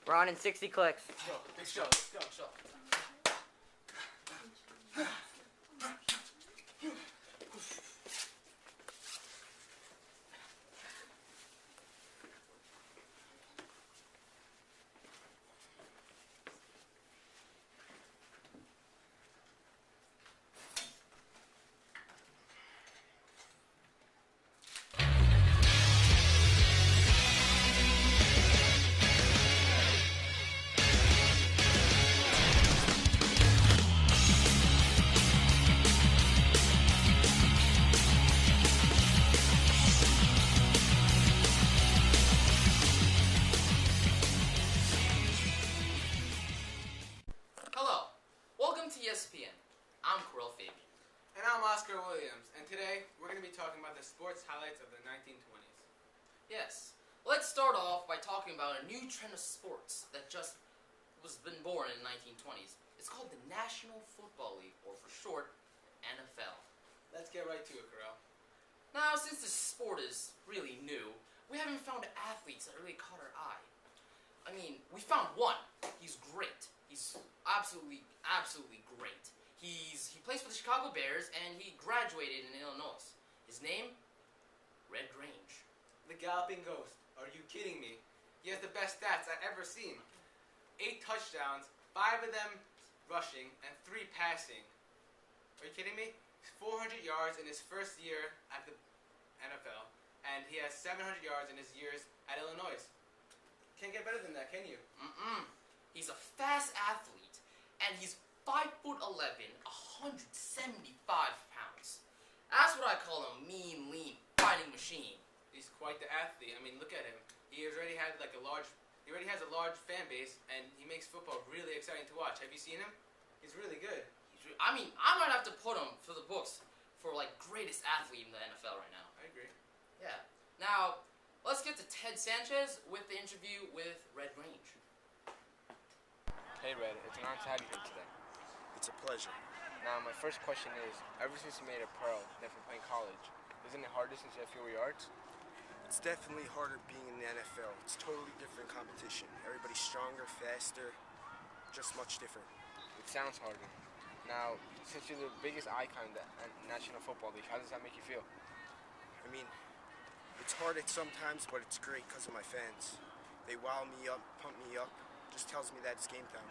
We're on in 60 clicks. Big show. Let's go. Hello, welcome to ESPN. I'm Kurrel. And I'm Oscar Williams, and today we're going to be talking about the sports highlights of the 1920s. Yes, let's start off by talking about a new trend of sports that just was been born in the 1920s. It's called the National Football League, or for short, NFL. Let's get right to it, Kurrel. Now, since this sport is really new, we haven't found athletes that really caught our eye. I mean, we found one. He's great. He's absolutely great. He plays for the Chicago Bears, and he graduated in Illinois. His name? Red Grange. The Galloping Ghost. Are you kidding me? He has the best stats I've ever seen. 8 touchdowns, 5 of them rushing, and 3 passing. Are you kidding me? 400 yards in his first year at the NFL, and he has 700 yards in his years at Illinois. Can't get better than that, can you? He's a fast athlete, and he's 5'11", 175 pounds. That's what I call a mean, lean, fighting machine. He's quite the athlete. I mean, look at him. He already has a large fan base, and he makes football really exciting to watch. Have you seen him? He's really good. I mean, I might have to put him for the books for like greatest athlete in the NFL right now. I agree. Yeah. Now, let's get to Ted Sanchez with the interview with Red Grange. Hey Red, it's an honor to have you here today. It's a pleasure. Now my first question is, ever since you made a pro, then from playing college, isn't it harder since you have fewer yards? It's definitely harder being in the NFL. It's totally different competition. Everybody's stronger, faster, just much different. It sounds harder. Now, since you're the biggest icon in the National Football League, how does that make you feel? I mean, it's hard at sometimes, but it's great because of my fans. They wow me up, pump me up, just tells me that it's game time.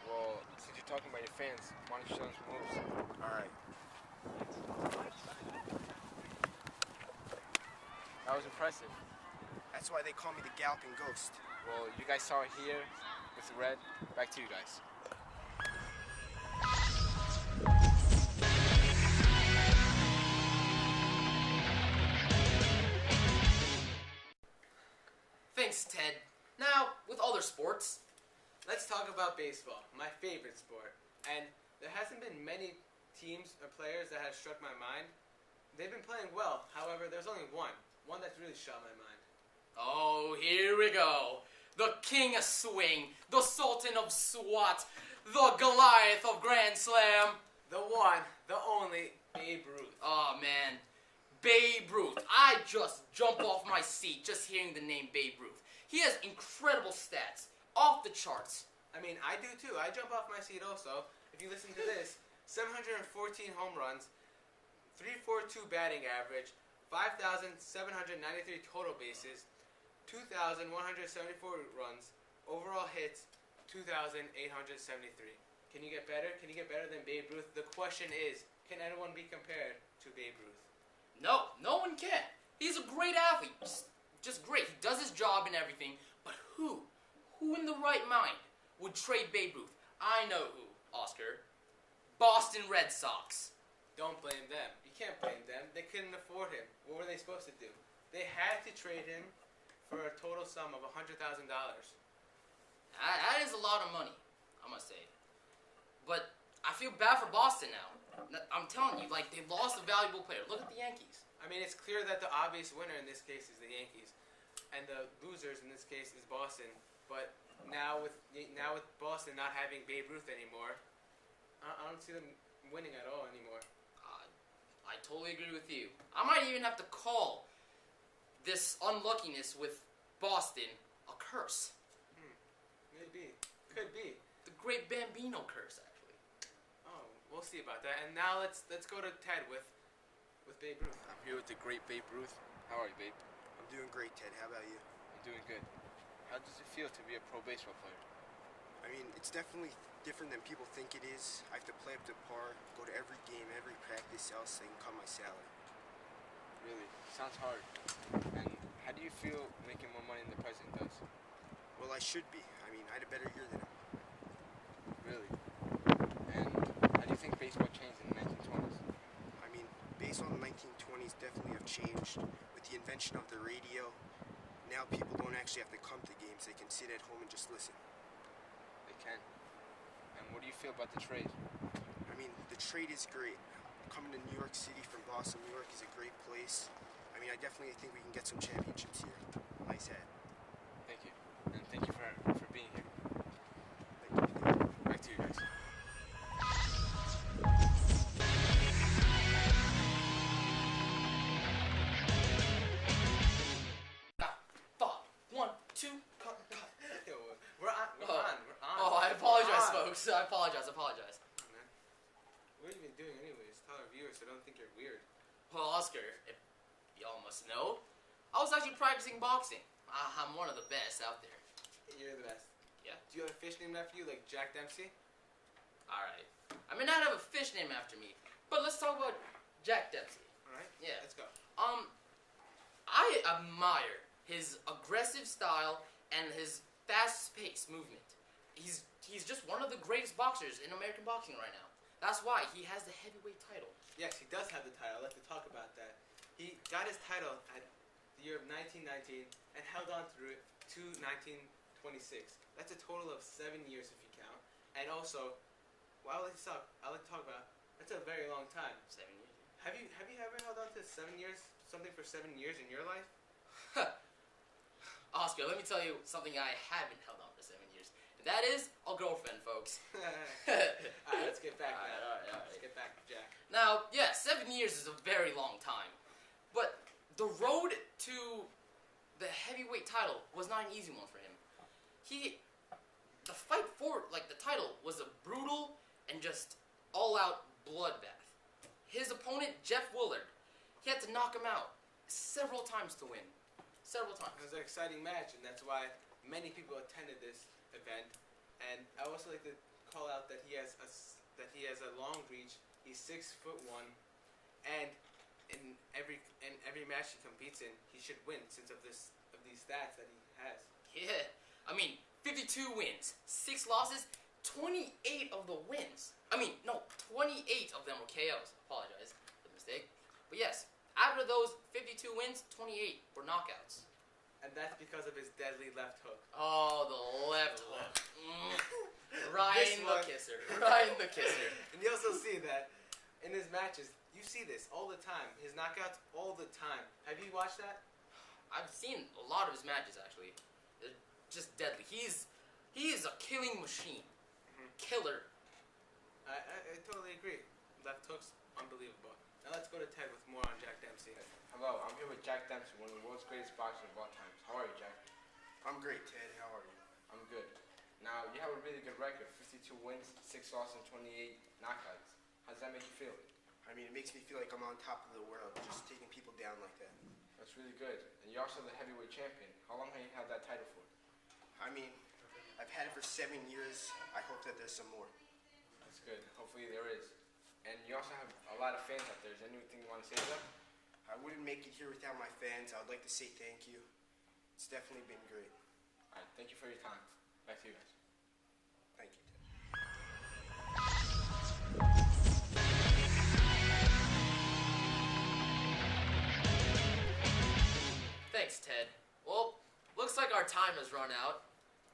Well, since you're talking about your fans, why don't you show them some moves? Alright. That was impressive. That's why they call me the Galloping Ghost. Well, you guys saw it here with Red. Back to you guys. Thanks, Ted. Now, with other sports, Let's talk about baseball, my favorite sport. And there hasn't been many teams or players that have struck my mind. They've been playing well. However, there's only one that's really shot my mind. oh, here we go. The king of swing, the sultan of SWAT, the Goliath of Grand Slam. The one, the only, Babe Ruth. Oh, man. Babe Ruth. I just jump off my seat just hearing the name Babe Ruth. He has incredible stats. Off the charts. I mean, I do too. I jump off my seat also. If you listen to this, 714 home runs, 342 batting average, 5,793 total bases, 2,174 runs, overall hits, 2,873. Can you get better? Can you get better than Babe Ruth? The question is, can anyone be compared to Babe Ruth? No, no one can. He's a great athlete. Just great. He does his job and everything. But who in the right mind would trade Babe Ruth? I know who, Oscar. Boston Red Sox. Don't blame them. You can't blame them. They couldn't afford him. What were they supposed to do? They had to trade him for a total sum of $100,000. That is a lot of money, I must say. But I feel bad for Boston now. I'm telling you, like, they lost a valuable player. Look at the Yankees. I mean, it's clear that the obvious winner in this case is the Yankees, and the losers in this case is Boston. But now with Boston not having Babe Ruth anymore, I don't see them winning at all anymore. I totally agree with you. I might even have to call this unluckiness with Boston a curse. could be. The Great Bambino Curse, actually. Oh, we'll see about that. And now let's go to Ted with Babe Ruth. I'm here with the great Babe Ruth. How are you, Babe? I'm doing great, Ted. How about you? I'm doing good. How does it feel to be a pro baseball player? I mean, it's definitely different than people think it is. I have to play up to par, go to every game, every practice, else they can cut my salary. Really? Sounds hard. And how do you feel making more money than the president does? Well, I should be. I mean, I had a better year than him. Really? And how do you think baseball changed in the 1920s? I mean, based on the 1920s, definitely have changed. With the invention of the radio, now people don't actually have to come to games. They can sit at home and just listen. They can. And what do you feel about the trade? I mean, the trade is great. Coming to New York City from Boston, New York is a great place. I mean, I definitely think we can get some championships here. Nice hat. Thank you. And thank you for being here. Thank you. Back to you guys. Thought. 1, 2, cut. Yo, we're on. Oh, I apologize, folks. I apologize. Oh, man. What are you even doing anyways? Tell our viewers so they don't think you're weird. Well, Oscar, if y'all must know, I was actually practicing boxing. I'm one of the best out there. You're the best. Yeah. Do you have a fish named after you, like Jack Dempsey? Alright. I may not have a fish named after me, but let's talk about Jack Dempsey. Alright? Yeah. Let's go. I admire his aggressive style and his fast-paced movement. He's just one of the greatest boxers in American boxing right now. That's why he has the heavyweight title. Yes, he does have the title. I'd like to talk about that. He got his title at the year of 1919 and held on through it to 1926. That's a total of 7 years if you count. And also, what I like to talk about, that's a very long time. 7 years. Have you ever held on to 7 years, something for 7 years in your life? Oscar, let me tell you something I haven't held on for 7 years. And that is a girlfriend, folks. Alright, let's get back now. Alright. Let's get back to Jack. Now, yeah, 7 years is a very long time. But the road to the heavyweight title was not an easy one for him. The fight for, the title was a brutal and just all-out bloodbath. His opponent, Jeff Willard, he had to knock him out several times to win. Several times. It was an exciting match, and that's why many people attended this event. And I also like to call out that he has a long reach. He's 6'1", and in every match he competes in, he should win since of these stats that he has. Yeah, I mean, 52 wins, 6 losses, 28 of the wins. 28 of them were KOs. Apologize for the mistake. But yes, after those 52 wins, 28 were knockouts. And that's because of his deadly left hook. Oh, the left hook. Ryan the Kisser. And you also see that in his matches. You see this all the time. His knockouts all the time. Have you watched that? I've seen a lot of his matches, actually. They're just deadly. He is a killing machine. Mm-hmm. Killer. I totally agree. Left hook's unbelievable. Now let's go to Ted with more on Jack Dempsey. Hello, I'm here with Jack Dempsey, one of the world's greatest boxers of all time. How are you, Jack? I'm great, Ted. How are you? I'm good. Now, you have a really good record, 52 wins, 6 losses, and 28 knockouts. How does that make you feel? I mean, it makes me feel like I'm on top of the world, just taking people down like that. That's really good. And you're also the heavyweight champion. How long have you had that title for? I mean, I've had it for 7 years. I hope that there's some more. That's good. Hopefully there is. And you also have a lot of fans out there. Is there anything you want to say to them? I wouldn't make it here without my fans. I would like to say thank you. It's definitely been great. All right. Thank you for your time. Back to you guys. Thank you, Ted. Thanks, Ted. Well, looks like our time has run out.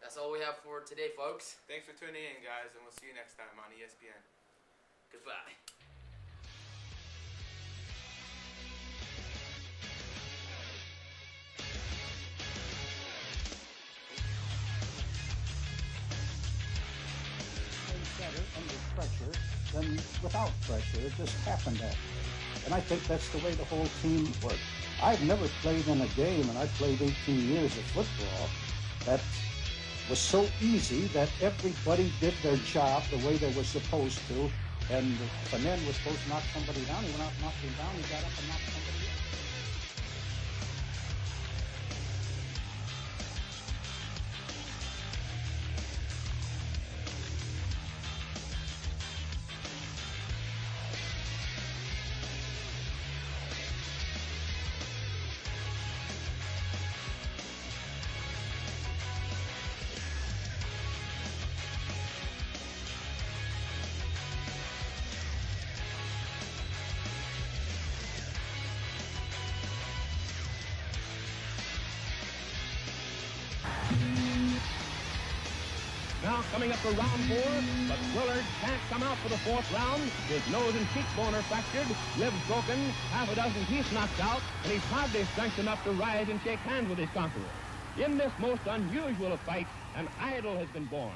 That's all we have for today, folks. Thanks for tuning in, guys, and we'll see you next time on ESPN. Goodbye. Better under pressure than without pressure. It just happened that way. And I think that's the way the whole team worked. I've never played in a game, and I played 18 years of football. That was so easy that everybody did their job the way they were supposed to. And Fanen was supposed to knock somebody down. He went out and knocked him down. He got up and knocked somebody down. Now coming up for round 4, but Willard can't come out for the 4th round. His nose and cheekbone are fractured, ribs broken, half a dozen teeth knocked out, and he's hardly strength enough to rise and shake hands with his conqueror. In this most unusual of fights, an idol has been born.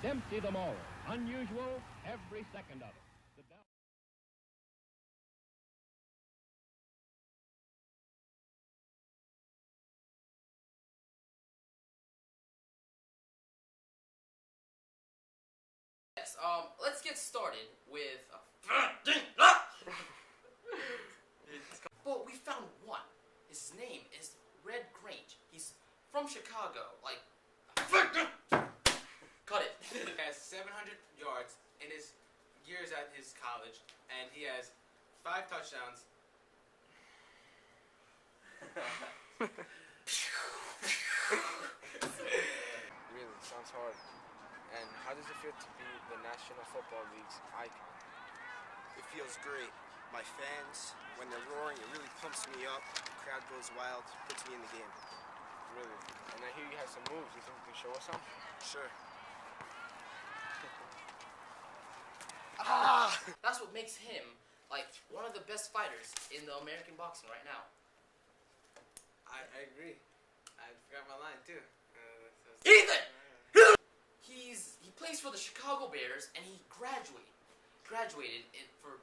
Dempsey the Mauler. Unusual, every second of it. Yes, let's get started with... But we found one. His name is Red Grange. He's from Chicago. Like... Cut it. He has 700 yards in his years at his college, and he has 5 touchdowns. Really, sounds hard. And how does it feel to be the National Football League's icon? It feels great. My fans, when they're roaring, it really pumps me up. The crowd goes wild, puts me in the game. Really. And I hear you have some moves. You think you can show us some? Sure. That's what makes him, like, one of the best fighters in the American boxing right now. I agree. I forgot my line, too. Ethan! He plays for the Chicago Bears, and he graduated for